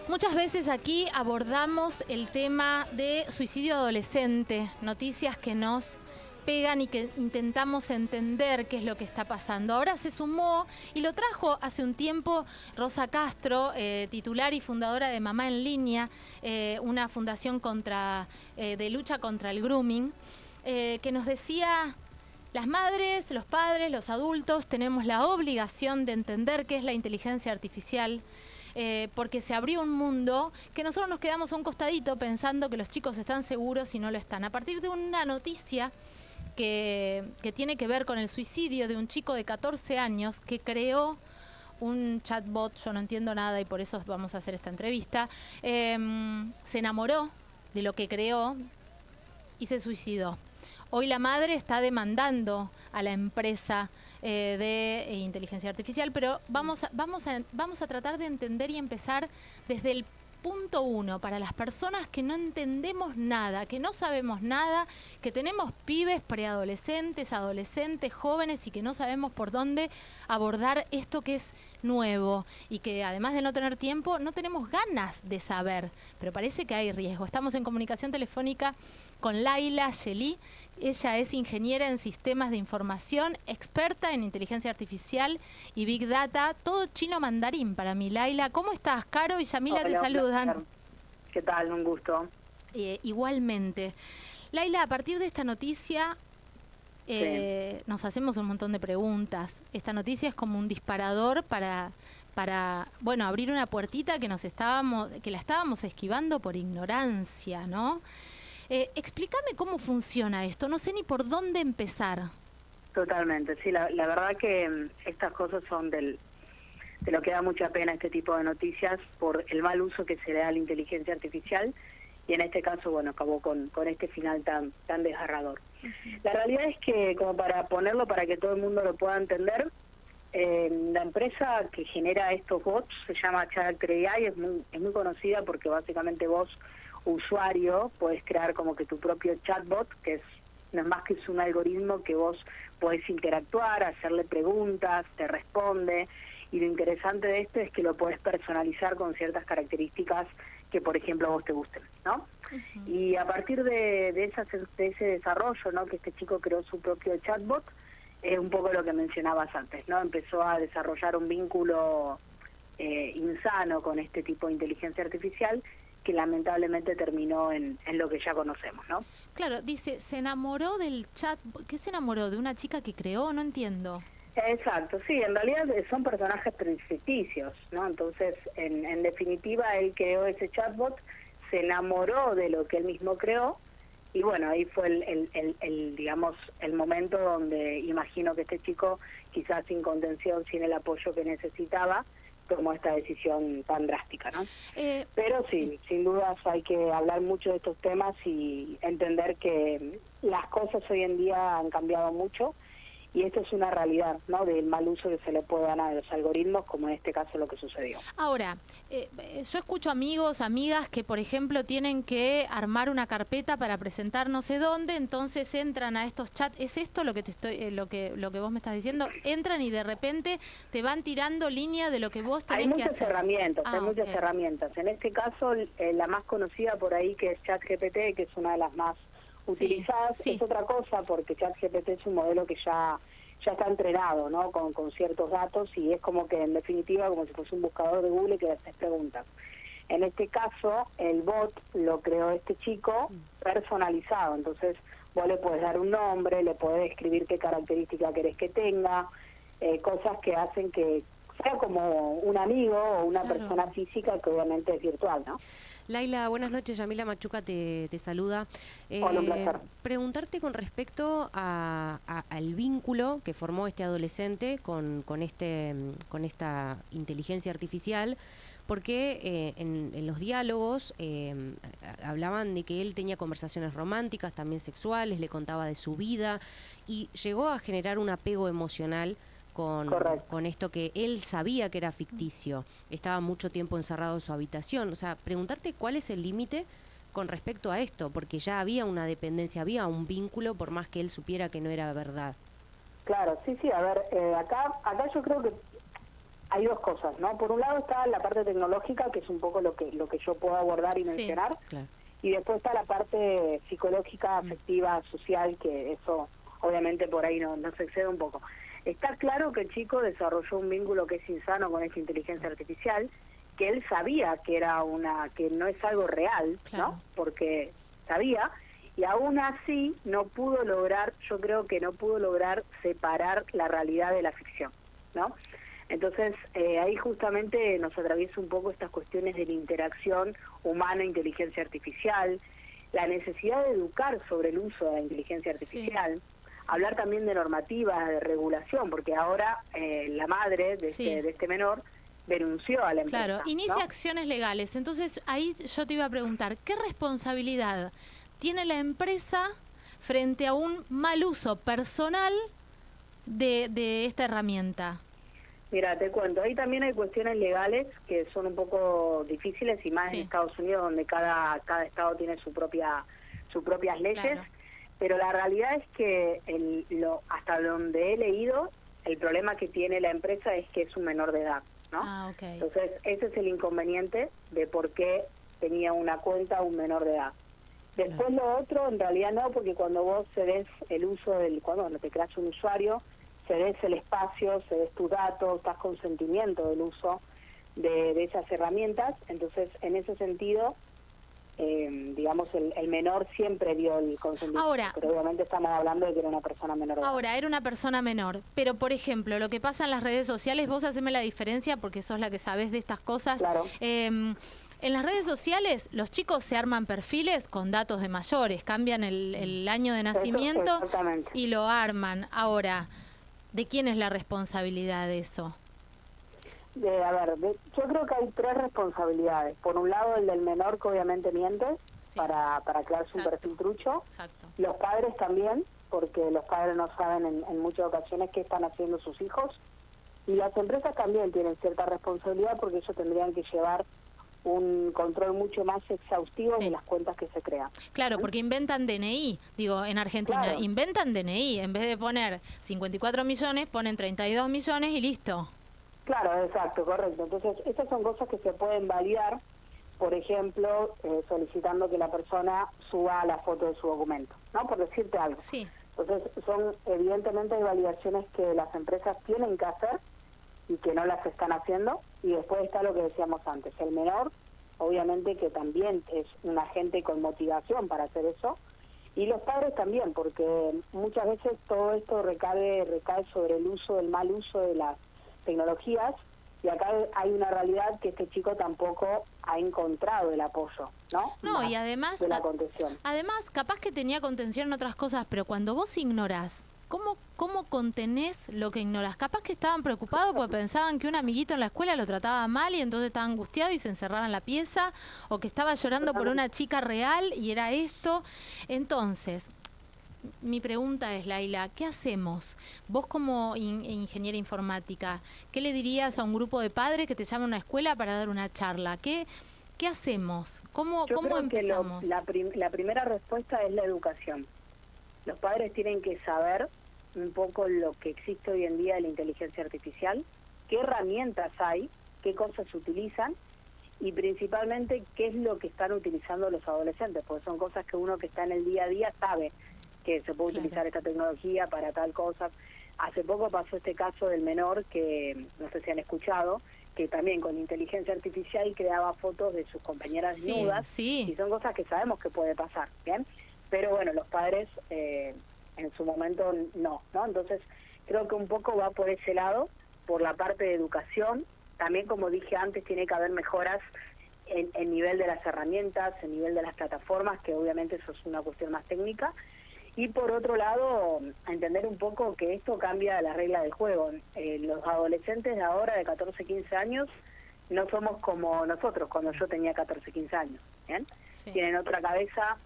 Muchas veces aquí abordamos el tema de suicidio adolescente, noticias que nos pegan y que intentamos entender qué es lo que está pasando. Ahora se sumó y lo trajo hace un tiempo Rosa Castro, titular y fundadora de Mamá en Línea, una fundación de lucha contra el grooming, que nos decía: las madres, los padres, los adultos tenemos la obligación de entender qué es la inteligencia artificial, porque se abrió un mundo que nosotros nos quedamos a un costadito pensando que los chicos están seguros y no lo están. A partir de una noticia que tiene que ver con el suicidio de un chico de 14 años que creó un chatbot, yo no entiendo nada y por eso vamos a hacer esta entrevista, se enamoró de lo que creó y se suicidó. Hoy la madre está demandando a la empresa de inteligencia artificial, pero vamos a tratar de entender y empezar desde el punto uno, para las personas que no entendemos nada, que no sabemos nada, que tenemos pibes, preadolescentes, adolescentes, jóvenes y que no sabemos por dónde abordar esto que es nuevo y que además de no tener tiempo, no tenemos ganas de saber, pero parece que hay riesgo. Estamos en comunicación telefónica con Laila Yelí. Ella es ingeniera en sistemas de información, experta en inteligencia artificial y Big Data, todo chino mandarín para mí. Laila, ¿cómo estás? Caro y Yamila te saludan. ¿Qué tal? Un gusto. Igualmente. Laila, a partir de esta noticia nos hacemos un montón de preguntas. Esta noticia es como un disparador para bueno, abrir una puertita que la estábamos esquivando por ignorancia, ¿no? Explícame cómo funciona esto, no sé ni por dónde empezar. Totalmente, sí, la verdad que estas cosas son de lo que da mucha pena este tipo de noticias por el mal uso que se le da a la inteligencia artificial y en este caso, bueno, acabó con este final tan desgarrador. La realidad es que, como para ponerlo para que todo el mundo lo pueda entender, la empresa que genera estos bots se llama Character.ai, es muy conocida porque básicamente vos, usuario, puedes crear como que tu propio chatbot, que no es más que es un algoritmo que vos podés interactuar, hacerle preguntas, te responde, y lo interesante de esto es que lo podés personalizar con ciertas características que, por ejemplo, a vos te gusten, ¿no? Uh-huh. Y a partir de ese desarrollo, ¿no?, que este chico creó su propio chatbot, es un poco lo que mencionabas antes, ¿no? Empezó a desarrollar un vínculo insano con este tipo de inteligencia artificial que lamentablemente terminó en lo que ya conocemos, ¿no? Claro, dice, se enamoró del chat. ¿Qué se enamoró? ¿De una chica que creó? No entiendo. Exacto, sí, en realidad son personajes ficticios, ¿no? Entonces, en definitiva, él creó ese chatbot, se enamoró de lo que él mismo creó, y bueno, ahí fue digamos, el momento donde imagino que este chico, quizás sin contención, sin el apoyo que necesitaba, tomó esta decisión tan drástica, ¿no? Pero sí, sin dudas hay que hablar mucho de estos temas y entender que las cosas hoy en día han cambiado mucho y esto es una realidad, ¿no?, del mal uso que se le puede dar a los algoritmos, como en este caso lo que sucedió. Ahora, yo escucho amigos, amigas que, por ejemplo, tienen que armar una carpeta para presentar no sé dónde, entonces entran a estos chats. ¿Es esto lo que lo que vos me estás diciendo? Entran y de repente te van tirando línea de lo que vos tenés que hacer. Hay muchas herramientas. En este caso, la más conocida por ahí, que es ChatGPT, que es una de las más utilizadas, sí. Es otra cosa porque ChatGPT es un modelo que ya está entrenado, ¿no?, con ciertos datos, y es como que en definitiva como si fuese un buscador de Google que le haces preguntas. En este caso el bot lo creó este chico personalizado, entonces vos le podés dar un nombre, le podés escribir qué característica querés que tenga, cosas que hacen que sea como un amigo o una persona física que obviamente es virtual, ¿no? Laila, buenas noches. Yamila Machuca te saluda. Hola, un placer. Preguntarte con respecto al vínculo que formó este adolescente con esta inteligencia artificial, porque en los diálogos hablaban de que él tenía conversaciones románticas, también sexuales, le contaba de su vida y llegó a generar un apego emocional con esto que él sabía que era ficticio, estaba mucho tiempo encerrado en su habitación. O sea, preguntarte cuál es el límite con respecto a esto, porque ya había una dependencia, había un vínculo, por más que él supiera que no era verdad. Claro, sí, a ver, acá yo creo que hay dos cosas, ¿no? Por un lado está la parte tecnológica, que es un poco lo que yo puedo abordar y mencionar, claro. y después está la parte psicológica, afectiva, social, que eso obviamente por ahí no se excede un poco. Está claro que el chico desarrolló un vínculo que es insano con esta inteligencia artificial, que él sabía que era que no es algo real, claro, ¿no? Porque sabía, y aún así no pudo lograr, yo creo que no pudo lograr separar la realidad de la ficción, ¿no? Entonces, ahí justamente nos atraviesa un poco estas cuestiones de la interacción humana-inteligencia artificial, la necesidad de educar sobre el uso de la inteligencia artificial, sí, hablar también de normativas, de regulación, porque ahora la madre de, sí, este menor denunció a la empresa. Claro, inicia ¿no? acciones legales. Entonces, ahí yo te iba a preguntar, ¿qué responsabilidad tiene la empresa frente a un mal uso personal de esta herramienta? Mira, te cuento, ahí también hay cuestiones legales que son un poco difíciles y más Sí. en Estados Unidos, donde cada estado tiene sus propias leyes, Claro. pero la realidad es que hasta donde he leído, el problema que tiene la empresa es que es un menor de edad, ¿no? Ah, ok. Entonces, ese es el inconveniente de por qué tenía una cuenta un menor de edad. Después lo otro, en realidad no, porque cuando vos cedes el uso cuando te creas un usuario, cedes el espacio, cedes tus datos, estás consentimiento del uso de esas herramientas, entonces en ese sentido, digamos, el menor siempre dio el consentimiento, Ahora, pero obviamente estamos hablando de que era una persona menor. Ahora, era una persona menor, pero por ejemplo, lo que pasa en las redes sociales, vos haceme la diferencia porque sos la que sabés de estas cosas. Claro. En las redes sociales los chicos se arman perfiles con datos de mayores, cambian el año de nacimiento y lo arman. Ahora, ¿de quién es la responsabilidad de eso? Yo creo que hay tres responsabilidades. Por un lado, el del menor, que obviamente miente, sí, para crearse un perfil trucho. Exacto. Los padres también, porque los padres no saben en muchas ocasiones qué están haciendo sus hijos. Y las empresas también tienen cierta responsabilidad porque ellos tendrían que llevar un control mucho más exhaustivo, sí, de las cuentas que se crean. Claro, porque inventan DNI, digo, en Argentina, claro, inventan DNI, en vez de poner 54 millones, ponen 32 millones y listo. Claro, exacto, correcto. Entonces, estas son cosas que se pueden validar, por ejemplo, solicitando que la persona suba la foto de su documento, ¿no? Por decirte algo. Sí. Entonces, evidentemente hay validaciones que las empresas tienen que hacer y que no las están haciendo, y después está lo que decíamos antes, el menor, obviamente que también es un agente con motivación para hacer eso, y los padres también, porque muchas veces todo esto recae sobre el mal uso de las tecnologías, y acá hay una realidad que este chico tampoco ha encontrado el apoyo, ¿no? No, y además de la contención. Además, capaz que tenía contención en otras cosas, pero cuando vos ignorás, ¿cómo contenés lo que ignorás? Capaz que estaban preocupados porque pensaban que un amiguito en la escuela lo trataba mal y entonces estaba angustiado y se encerraba en la pieza, o que estaba llorando por una chica real y era esto. Entonces, mi pregunta es, Laila, ¿qué hacemos? Vos como ingeniera informática, ¿qué le dirías a un grupo de padres que te llama a una escuela para dar una charla? ¿Qué hacemos? ¿Cómo empezamos? Que la primera respuesta es la educación. Los padres tienen que saber un poco lo que existe hoy en día de la inteligencia artificial, qué herramientas hay, qué cosas se utilizan y principalmente qué es lo que están utilizando los adolescentes, porque son cosas que uno que está en el día a día sabe que se puede utilizar esta tecnología para tal cosa. Hace poco pasó este caso del menor que, no sé si han escuchado, que también con inteligencia artificial creaba fotos de sus compañeras desnudas, sí. Y son cosas que sabemos que puede pasar, ¿bien? Pero bueno, los padres en su momento no. Entonces creo que un poco va por ese lado, por la parte de educación. También, como dije antes, tiene que haber mejoras en nivel de las herramientas, en nivel de las plataformas, que obviamente eso es una cuestión más técnica. Y por otro lado, entender un poco que esto cambia la regla del juego. Los adolescentes de ahora, de 14, 15 años, no somos como nosotros cuando yo tenía 14, 15 años. ¿Bien? Sí. Tienen otra cabeza,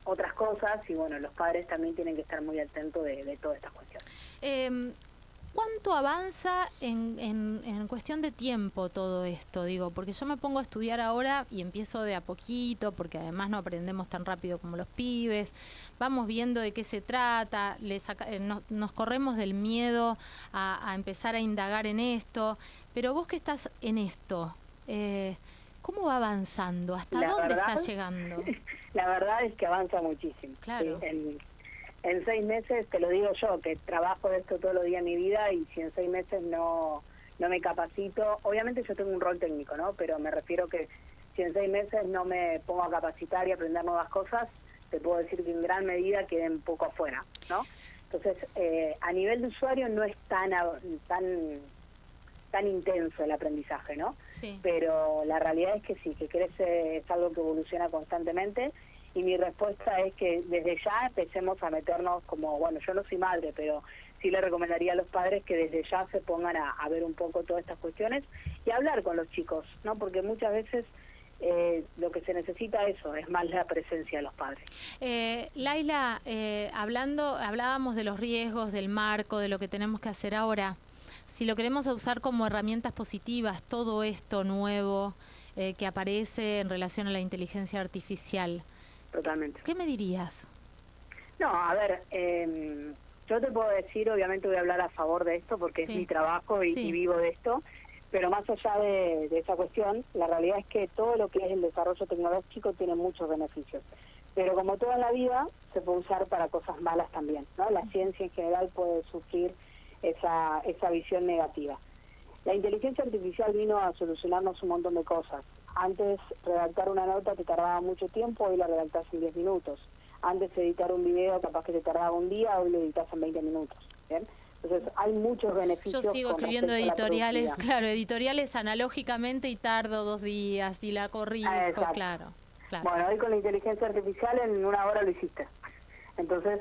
otras cosas, y bueno, los padres también tienen que estar muy atentos de todas estas cuestiones. ¿Cuánto avanza en cuestión de tiempo todo esto? Digo, porque yo me pongo a estudiar ahora y empiezo de a poquito, porque además no aprendemos tan rápido como los pibes. Vamos viendo de qué se trata, nos corremos del miedo a empezar a indagar en esto. Pero vos que estás en esto, ¿cómo va avanzando? ¿Hasta dónde está llegando? La verdad es que avanza muchísimo. Claro. Sí, en 6 meses, te lo digo yo, que trabajo de esto todos los días de mi vida, y si en 6 meses no me capacito, obviamente yo tengo un rol técnico, ¿no? Pero me refiero que si en 6 meses no me pongo a capacitar y aprender nuevas cosas, te puedo decir que en gran medida quedé un poco afuera, ¿no? Entonces, a nivel de usuario no es tan intenso el aprendizaje, ¿no? Sí. Pero la realidad es que sí, que crece, es algo que evoluciona constantemente, y mi respuesta es que desde ya empecemos a meternos como, bueno, yo no soy madre, pero sí le recomendaría a los padres que desde ya se pongan a ver un poco todas estas cuestiones y a hablar con los chicos, ¿no? Porque muchas veces lo que se necesita eso es más la presencia de los padres. Laila, hablábamos de los riesgos, del marco, de lo que tenemos que hacer ahora. Si lo queremos usar como herramientas positivas, todo esto nuevo que aparece en relación a la inteligencia artificial, Totalmente. ¿qué me dirías? No, a ver, yo te puedo decir, obviamente voy a hablar a favor de esto porque es mi trabajo y vivo de esto, pero más allá de esa cuestión, la realidad es que todo lo que es el desarrollo tecnológico tiene muchos beneficios. Pero como todo en la vida, se puede usar para cosas malas también, ¿no? La ciencia en general puede sufrir esa visión negativa. La inteligencia artificial vino a solucionarnos un montón de cosas. Antes, redactar una nota te tardaba mucho tiempo, hoy la redactás en 10 minutos. Antes, editar un video capaz que te tardaba un día, hoy lo editas en 20 minutos. ¿Bien? Entonces, hay muchos beneficios. Yo sigo escribiendo editoriales, editoriales analógicamente y tardo 2 días y la corrijo, claro. Bueno, hoy con la inteligencia artificial en 1 hora lo hiciste. Entonces,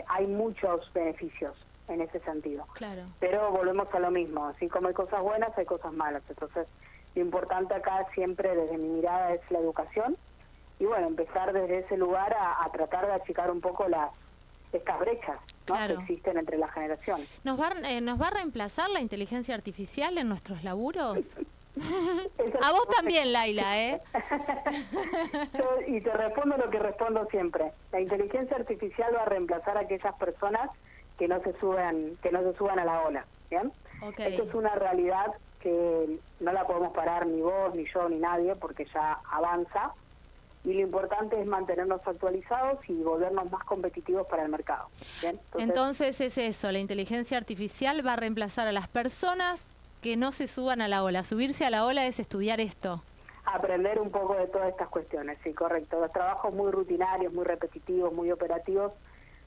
hay muchos beneficios en ese sentido. Claro. Pero volvemos a lo mismo, así como hay cosas buenas, hay cosas malas. Entonces, lo importante acá siempre desde mi mirada es la educación y bueno, empezar desde ese lugar a tratar de achicar un poco estas brechas, ¿no? Que existen entre las generaciones. ¿Nos va a reemplazar la inteligencia artificial en nuestros laburos? A vos también, Laila, ¿eh? Y te respondo lo que respondo siempre. La inteligencia artificial va a reemplazar a aquellas personas que no se suban a la ola, ¿bien? Okay. Esto es una realidad que no la podemos parar ni vos, ni yo, ni nadie, porque ya avanza, y lo importante es mantenernos actualizados y volvernos más competitivos para el mercado. ¿Bien? Entonces es eso, la inteligencia artificial va a reemplazar a las personas que no se suban a la ola. Subirse a la ola es estudiar esto. Aprender un poco de todas estas cuestiones, sí, correcto. Los trabajos muy rutinarios, muy repetitivos, muy operativos,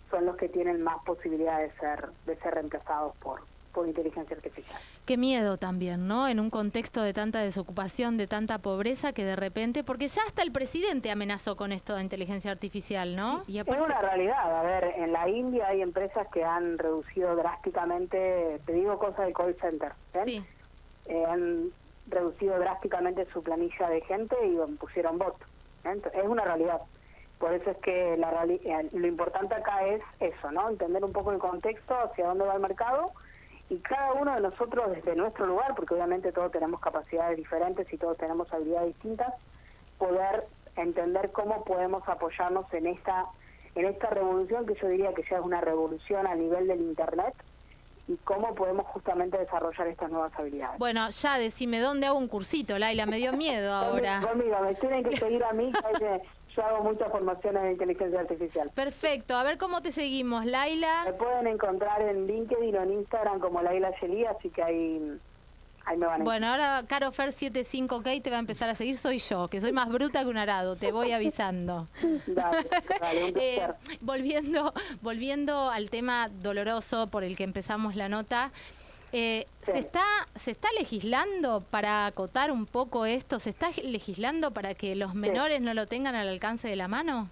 son los que tienen más posibilidad de ser reemplazados por inteligencia artificial. Qué miedo también, ¿no? En un contexto de tanta desocupación, de tanta pobreza, que de repente, porque ya hasta el presidente amenazó con esto de inteligencia artificial, ¿no? Sí, y aparte, es una realidad. A ver, en la India hay empresas que han reducido drásticamente, te digo cosas de call center, ¿ven? Sí. Han reducido drásticamente su planilla de gente y pusieron bot. Es una realidad. Por eso es que lo importante acá es eso, ¿no? Entender un poco el contexto, hacia dónde va el mercado, y cada uno de nosotros desde nuestro lugar, porque obviamente todos tenemos capacidades diferentes y todos tenemos habilidades distintas, poder entender cómo podemos apoyarnos en esta revolución, que yo diría que ya es una revolución a nivel del Internet, y cómo podemos justamente desarrollar estas nuevas habilidades. Bueno, ya decime dónde hago un cursito, Laila, me dio miedo ahora. Conmigo, me tienen que seguir a mí, que yo hago muchas formaciones de inteligencia artificial. Perfecto, a ver cómo te seguimos, Laila. Me pueden encontrar en LinkedIn o en Instagram como Laila Yelí, así que ahí me van a... Bueno, ahora CaroFer75K te va a empezar a seguir, soy yo, que soy más bruta que un arado, te voy avisando. Dale, un placer. Volviendo al tema doloroso por el que empezamos la nota, sí. ¿Se está legislando para acotar un poco esto? ¿Se está legislando para que los menores no lo tengan al alcance de la mano?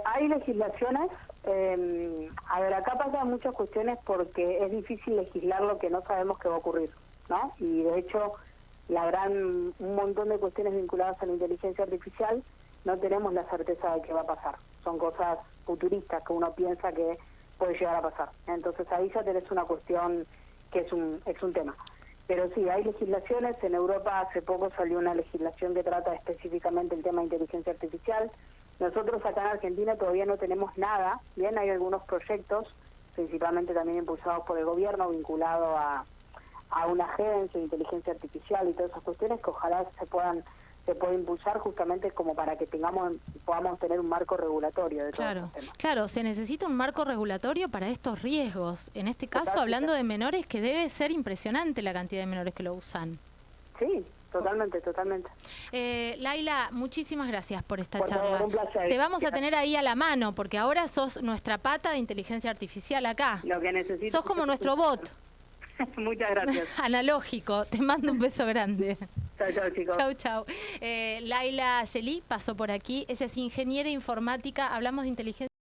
Hay legislaciones. A ver, acá pasan muchas cuestiones porque es difícil legislar lo que no sabemos que va a ocurrir, ¿no? Y de hecho, un montón de cuestiones vinculadas a la inteligencia artificial no tenemos la certeza de qué va a pasar. Son cosas futuristas que uno piensa que puede llegar a pasar. Entonces ahí ya tenés una cuestión que es un tema. Pero sí, hay legislaciones. En Europa hace poco salió una legislación que trata específicamente el tema de inteligencia artificial. Nosotros acá en Argentina todavía no tenemos nada. Bien, hay algunos proyectos, principalmente también impulsados por el gobierno, vinculados a una agencia de inteligencia artificial y todas esas cuestiones que ojalá se pueda impulsar justamente como para que podamos tener un marco regulatorio de todos estos temas. Claro, se necesita un marco regulatorio para estos riesgos. En este caso, hablando de menores, que debe ser impresionante la cantidad de menores que lo usan. Sí, totalmente. Laila, muchísimas gracias por esta Por charla. favor, un placer. Te vamos a tener ahí a la mano, porque ahora sos nuestra pata de inteligencia artificial acá. Lo que necesito. Sos como nuestro bot. Muchas gracias. Analógico. Te mando un beso grande. Chao, chicos. Chau. Laila Gelí pasó por aquí. Ella es ingeniera informática. Hablamos de inteligencia